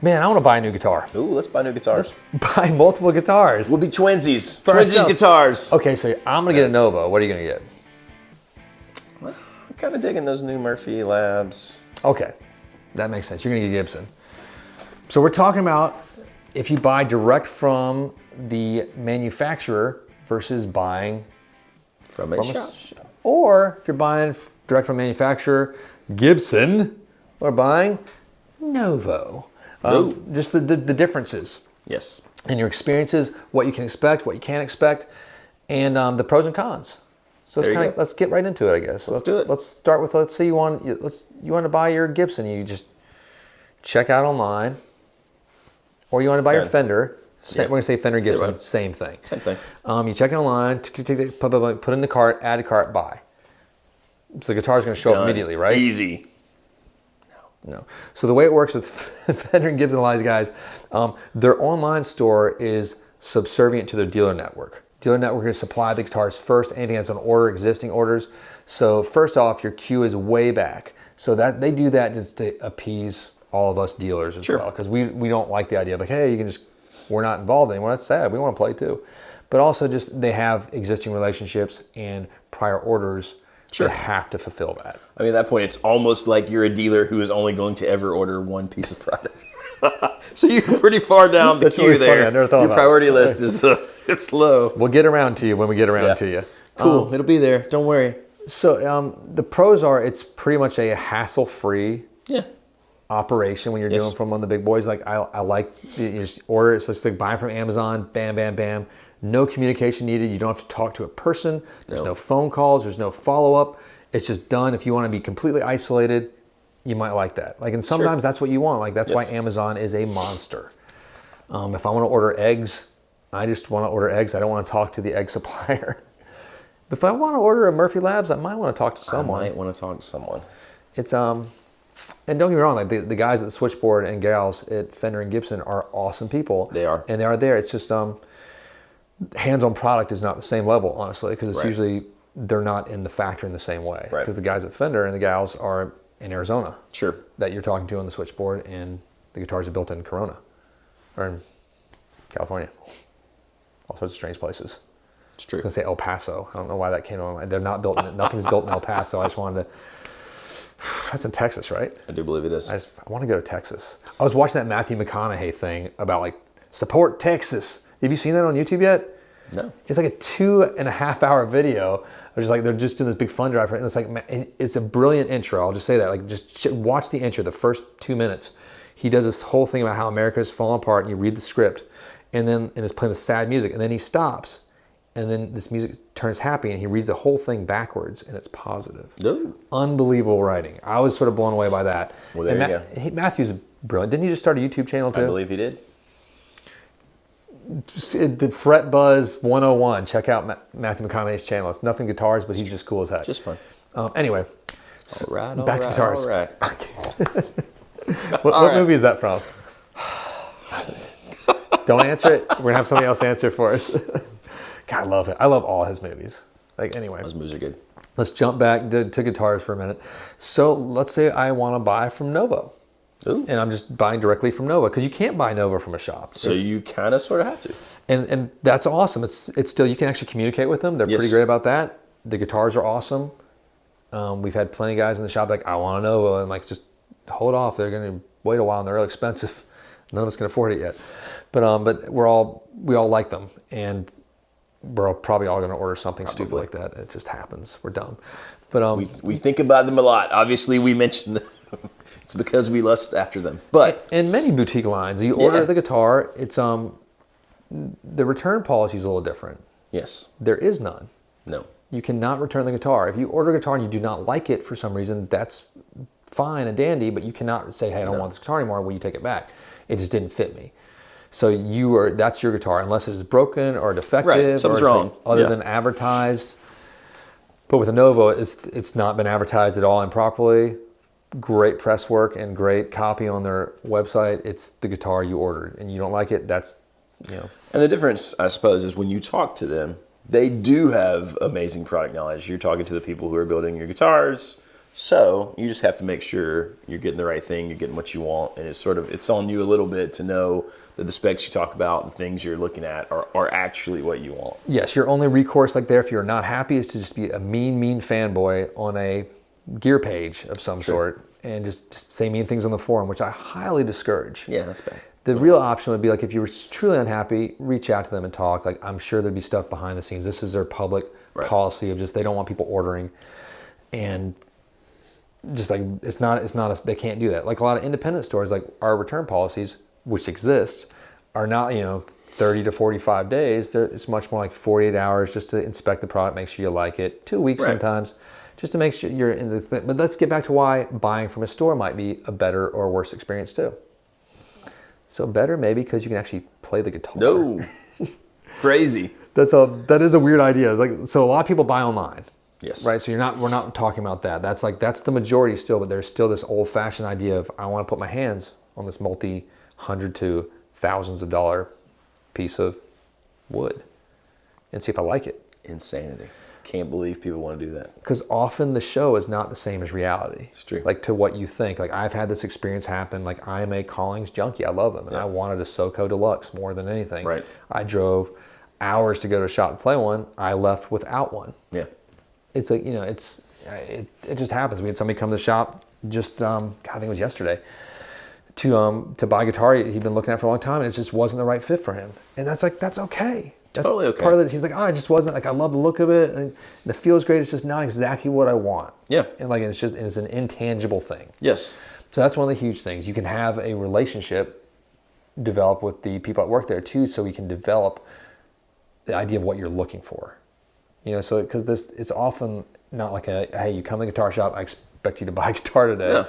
Man, I want to buy a new guitar. Ooh, let's buy new guitars. Buy multiple guitars. We'll be twinsies. For Twinsies ourselves. guitars. Okay, so I'm going to get a Nova. What are you going to get? I'm kind of digging those new Murphy Labs. Okay, that makes sense. You're going to get Gibson. So we're talking about if you buy direct from the manufacturer versus buying From a shop. or if you're buying direct from manufacturer, Gibson, or buying Novo. Just the differences Yes. in your experiences, what you can expect, what you can't expect, and the pros and cons. So There you go. let's get right into it, I guess. Let's do it. Let's start with, let's say you want to buy your Gibson. You just check out online, or you want to buy your Done. Fender. Yeah. We're going to say Fender Gibson, right. same thing. Same thing. You check it online, put in the cart, add to cart, buy. So the guitar's going to show up Done. immediately, right? Easy. No. So the way it works with Fender and Gibson, a lot of these guys, their online store is subservient to their dealer network. Dealer network is supply the guitars first, anything that's on order, existing orders. So first off, your queue is way back. So that they do that just to appease all of us dealers as well, because we don't like the idea of like, hey, you can just, we're not involved anymore. That's sad. We want to play too. But also just they have existing relationships and prior orders. They have to fulfill that. I mean, at that point, it's almost like you're a dealer who is only going to ever order one piece of product. So you're pretty far down the That's queue really there. funny. I never thought Your about priority it. list is it's low. We'll get around to you when we get around to you. Cool. It'll be there. Don't worry. So the pros are it's pretty much a hassle-free Yeah. operation when you're doing from one of the big boys. Like I like you just order. It's just like buying from Amazon. Bam, bam, bam. No communication needed. You don't have to talk to a person. There's no phone calls. There's no follow-up. It's just done. If you want to be completely isolated, you might like that. Like, and sometimes that's what you want. Like that's why Amazon is a monster. If I want to order eggs, I just want to order eggs. I don't want to talk to the egg supplier. If I want to order a Murphy Labs, I might want to talk to someone. I might want to talk to someone. It's and don't get me wrong, like the guys at the switchboard and gals at Fender and Gibson are awesome people. They are. And they are there. It's just hands-on product is not the same level, honestly, because it's usually they're not in the factory in the same way. Right. Because the guys at Fender and the gals are in Arizona. Sure. That you're talking to on the switchboard, and the guitars are built in Corona or in California. All sorts of strange places. It's true. I was going to say El Paso. I don't know why that came to my mind. They're not built. Nothing's built in El Paso. I just wanted to. That's in Texas, right? I do believe it is. I want to go to Texas. I was watching that Matthew McConaughey thing about like support Texas. Have you seen that on YouTube yet? No. It's like a 2.5 hour video. Just like they're just doing this big fund drive, and it's like, and it's a brilliant intro. I'll just say that. Like just watch the intro, the first 2 minutes. He does this whole thing about how America is falling apart, and you read the script, and it's playing the sad music, and then he stops, and then this music turns happy, and he reads the whole thing backwards, and it's positive. Ooh. Unbelievable writing. I was sort of blown away by that. Well, there you go. Matthew's brilliant. Didn't he just start a YouTube channel too? I believe he did. The Fret Buzz 101. Check out Matthew McConaughey's channel. It's nothing guitars, but he's just cool as heck. Just fun. Anyway, back to guitars. All right. What movie is that from? Don't answer it. We're gonna have somebody else answer for us. God, I love it. I love all his movies. Like anyway, Those movies are good. let's jump back to guitars for a minute. So let's say I want to buy from Novo. Ooh. And I'm just buying directly from Nova because you can't buy Nova from a shop. So you kind of sort of have to. And that's awesome. It's still, you can actually communicate with them. They're pretty great about that. The guitars are awesome. We've had plenty of guys in the shop like, I want a Nova, and like, just hold off. They're going to wait a while and they're real expensive. None of us can afford it yet. But we all like them, and we're probably all going to order something stupid like that. It just happens. We're dumb. But We think about them a lot. Obviously, we mentioned them. It's because we lust after them. But in many boutique lines, you order the guitar. It's the return policy is a little different. yes, There is none. no. You cannot return the guitar. If you order a guitar and you do not like it for some reason, that's fine and dandy, but you cannot say, hey, I don't want this guitar anymore. Will you take it back? It just didn't fit me. So that's your guitar, unless it is broken or defective. Right, something's wrong. Other than advertised. But with a Nova, it's not been advertised at all improperly. Great press work and great copy on their website. It's the guitar you ordered, and you don't like it, that's, And the difference, I suppose, is when you talk to them, they do have amazing product knowledge. You're talking to the people who are building your guitars, So you just have to make sure you're getting the right thing, you're getting what you want, and it's on you a little bit to know that the specs you talk about, the things you're looking at, are actually what you want. Yes, your only recourse like there if you're not happy is to just be a mean fanboy on a gear page of some sort and just say mean things on the forum, which I highly discourage. Yeah, that's bad. The real option would be like if you were truly unhappy, reach out to them and talk. Like I'm sure there'd be stuff behind the scenes. This is their public policy of just they don't want people ordering, and just like they can't do that. Like a lot of independent stores, like our return policies, which exist, are not 30 to 45 days. It's much more like 48 hours just to inspect the product, make sure you like it. 2 weeks sometimes, just to make sure you're in the. But let's get back to why buying from a store might be a better or worse experience too. So better maybe because you can actually play the guitar. No, crazy. That is a weird idea. Like so, a lot of people buy online. Yes. Right. So we're not talking about that. That's the majority still, but there's still this old-fashioned idea of I want to put my hands on this multi-hundred to thousands of dollar piece of wood and see if I like it. Insanity. Can't believe people want to do that. Because often the show is not the same as reality. It's true. Like to what you think. Like I've had this experience happen. Like I am a Collings junkie. I love them, and I wanted a SoCo Deluxe more than anything. Right. I drove hours to go to a shop and play one. I left without one. Yeah. It's like it just happens. We had somebody come to the shop just I think it was yesterday to buy a guitar he'd been looking at for a long time, and it just wasn't the right fit for him. And that's okay. That's totally okay. Part of it. He's like, it just wasn't like I love the look of it and the feel is great. It's just not exactly what I want. Yeah. And like it's an intangible thing. Yes. So that's one of the huge things. You can have a relationship develop with the people that work there too, so we can develop the idea of what you're looking for. So because it's often not like hey, you come to the guitar shop, I expect you to buy a guitar today. Yeah.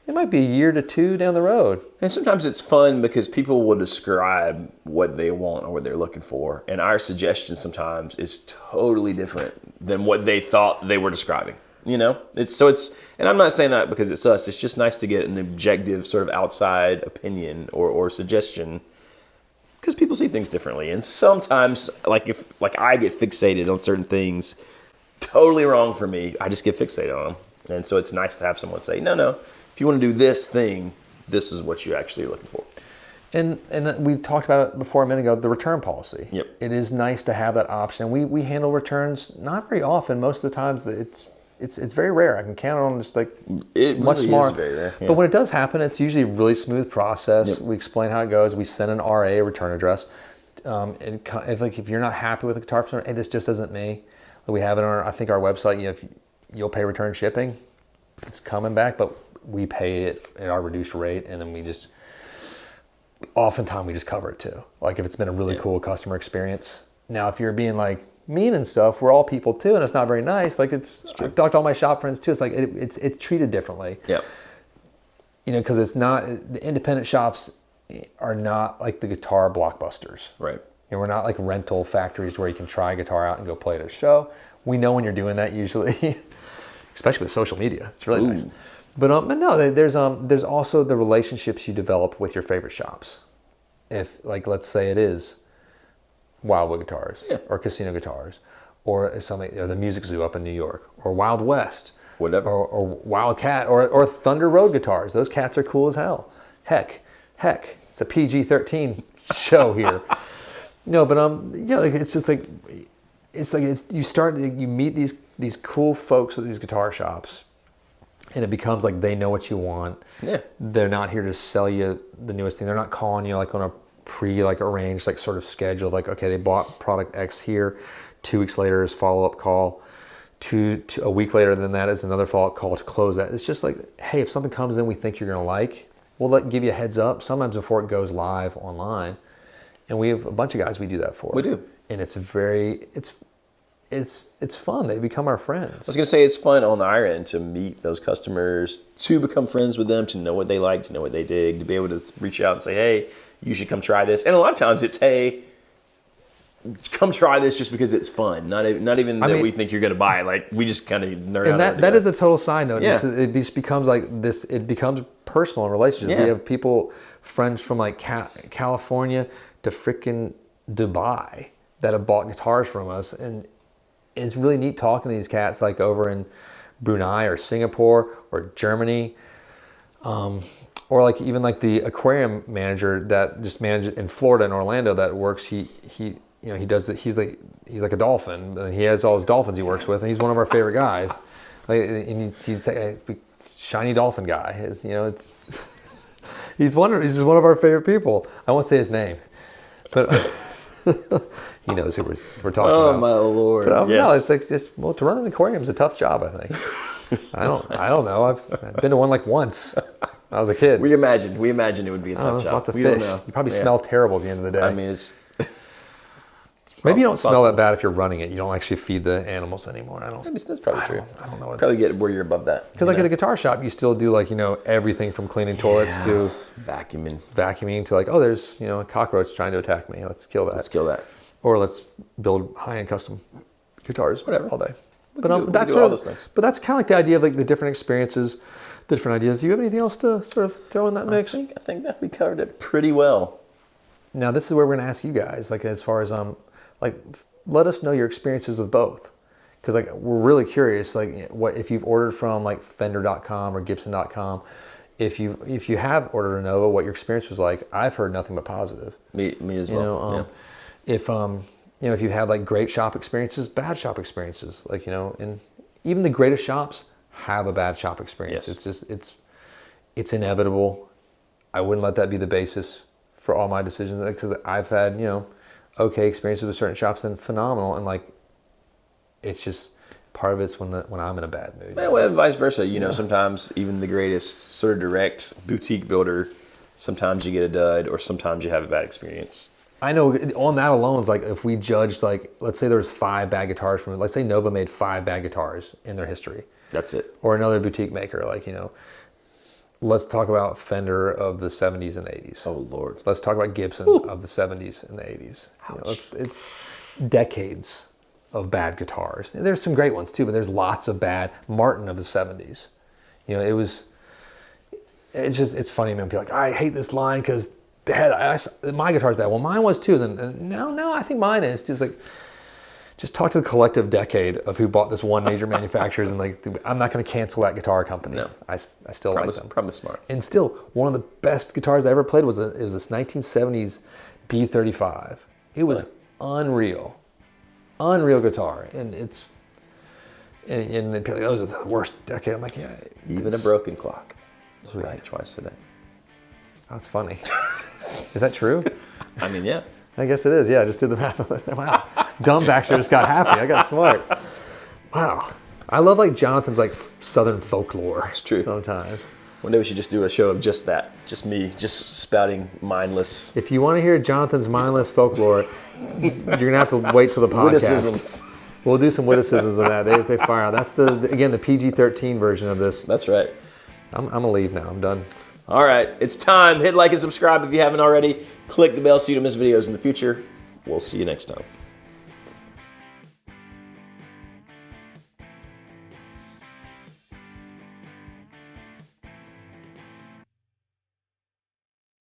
It might be a year to two down the road. And sometimes it's fun because people will describe what they want or what they're looking for, and our suggestion sometimes is totally different than what they thought they were describing. And I'm not saying that because it's us. It's just nice to get an objective sort of outside opinion or suggestion. Because people see things differently, and sometimes, like I get fixated on certain things, totally wrong for me. I just get fixated on them, and so it's nice to have someone say, no, if you want to do this thing, this is what you're actually looking for. And we talked about it before a minute ago, the return policy. Yep. It is nice to have that option. We handle returns not very often. Most of the times, it's very rare. I can count on just like it much really smaller. is very rare. Yeah. But when it does happen, it's usually a really smooth process. Yep. We explain how it goes. We send an RA, a return address. If you're not happy with a guitar, hey, this just isn't me. We have it on our website. If you'll pay return shipping, it's coming back, but we pay it at our reduced rate, and then oftentimes we just cover it too. Like if it's been a really cool customer experience. Now, if you're being like mean and stuff, we're all people too, and it's not very nice. Like I've talked to all my shop friends too. It's like it's treated differently. Yeah. Because it's not the independent shops are not like the guitar blockbusters. Right. We're not like rental factories where you can try a guitar out and go play at a show. We know when you're doing that usually, especially with social media. It's really nice. But no, there's also the relationships you develop with your favorite shops. If like let's say it is Wildwood Guitars or Casino Guitars or something, or the Music Zoo up in New York or Wild West, whatever, or Wildcat or Thunder Road Guitars. Those cats are cool as hell. Heck, it's a PG-13 show here. But it's just like you meet these cool folks at these guitar shops. And it becomes like they know what you want. Yeah. They're not here to sell you the newest thing. They're not calling you like on a arranged like sort of schedule. Like, okay, they bought product X here. 2 weeks later is follow-up call. A week later than that is another follow-up call to close that. It's just like, hey, if something comes in we think you're gonna like, we'll give you a heads up. Sometimes before it goes live online. And we have a bunch of guys we do that for. We do. And it's fun. They become our friends. I was going to say it's fun on our end to meet those customers, to become friends with them, to know what they like, to know what they dig, to be able to reach out and say, hey, you should come try this. And a lot of times it's, hey, come try this just because it's fun. Not even that we think you're going to buy it. Like we just kind of nerd out. And that is a total side note. Yeah. It just becomes like this. It becomes personal in relationships. Yeah. We have friends from like California to freaking Dubai that have bought guitars from us, and it's really neat talking to these cats like over in Brunei or Singapore or Germany, or like even like the aquarium manager that just manages in Florida and Orlando that works. He does it. He's like a dolphin, and he has all his dolphins he works with, and he's one of our favorite guys. Like, and he's a shiny dolphin guy. It's he's just one of our favorite people. I won't say his name, but he knows who we're talking about. Oh my Lord! But Yes. no, it's like to run an aquarium is a tough job. I think. I don't know. I've been to one like once. I was a kid. We imagine it would be a tough job. Lots of We fish. don't know. You probably smell terrible at the end of the day. I mean, it's maybe you don't smell that possible. bad if you're running it. You don't actually feed the animals anymore. I don't. That's probably true. I don't know. Probably get where you're above that. Because like at a guitar shop, you still do like everything from cleaning toilets to vacuuming. vacuuming to like, oh, there's a cockroach trying to attack me. Let's kill that. Let's kill that. Or let's build high-end custom guitars. Whatever. All day. We But can do that's all sort of, those things. but that's kind of like the idea of like the different experiences, the different ideas. Do you have anything else to sort of throw in that mix? I think that we covered it pretty well. Now this is where we're going to ask you guys, like as far as let us know your experiences with both, because like we're really curious, like what if you've ordered from like Fender.com or Gibson.com, if you have ordered a Nova, what your experience was like. I've heard nothing but positive. Me as well. If you've had like great shop experiences, bad shop experiences, like and even the greatest shops have a bad shop experience. Yes. It's just it's inevitable. I wouldn't let that be the basis for all my decisions, because I've had okay experiences with certain shops and phenomenal, and like it's just part of it's when I'm in a bad mood. Yeah, well, vice versa. Sometimes even the greatest sort of direct boutique builder, sometimes you get a dud, or sometimes you have a bad experience. I know on that alone is like if we judged, like let's say there's 5 bad guitars from it. Let's say Nova made 5 bad guitars in their history. That's it. Or another boutique maker, like let's talk about Fender of the 70s and 80s. Oh Lord. Let's talk about Gibson of the 70s and the 80s. It's decades of bad guitars. And there's some great ones too, but there's lots of bad. Martin of the 70s. It's funny, man. People are like, I hate this line because my guitar's bad. Well, mine was too. Then no, I think mine is. It's like, just talk to the collective decade of who bought this one major manufacturers, and like, I'm not going to cancel that guitar company. No. I still like them. Probably smart. And still, one of the best guitars I ever played was this 1970s B35. It was unreal guitar, and it's and people are like, those are the worst decade. I'm like, yeah. Even a broken clock. Right, twice a day. That's funny. Is that true? I mean, yeah. I guess it is. Yeah, I just did the math. Wow. Dumb Baxter just got happy. I got smart. Wow. I love like Jonathan's like Southern folklore. It's true. Sometimes. One day we should just do a show of just that. Just me, just spouting mindless If you want to hear Jonathan's mindless folklore, you're going to have to wait till the podcast. witticisms. We'll do some witticisms on that. They fire out. That's the PG-13 version of this. That's right. I'm going to leave now. I'm done. All right, it's time. Hit like and subscribe if you haven't already. Click the bell so you don't miss videos in the future. We'll see you next time.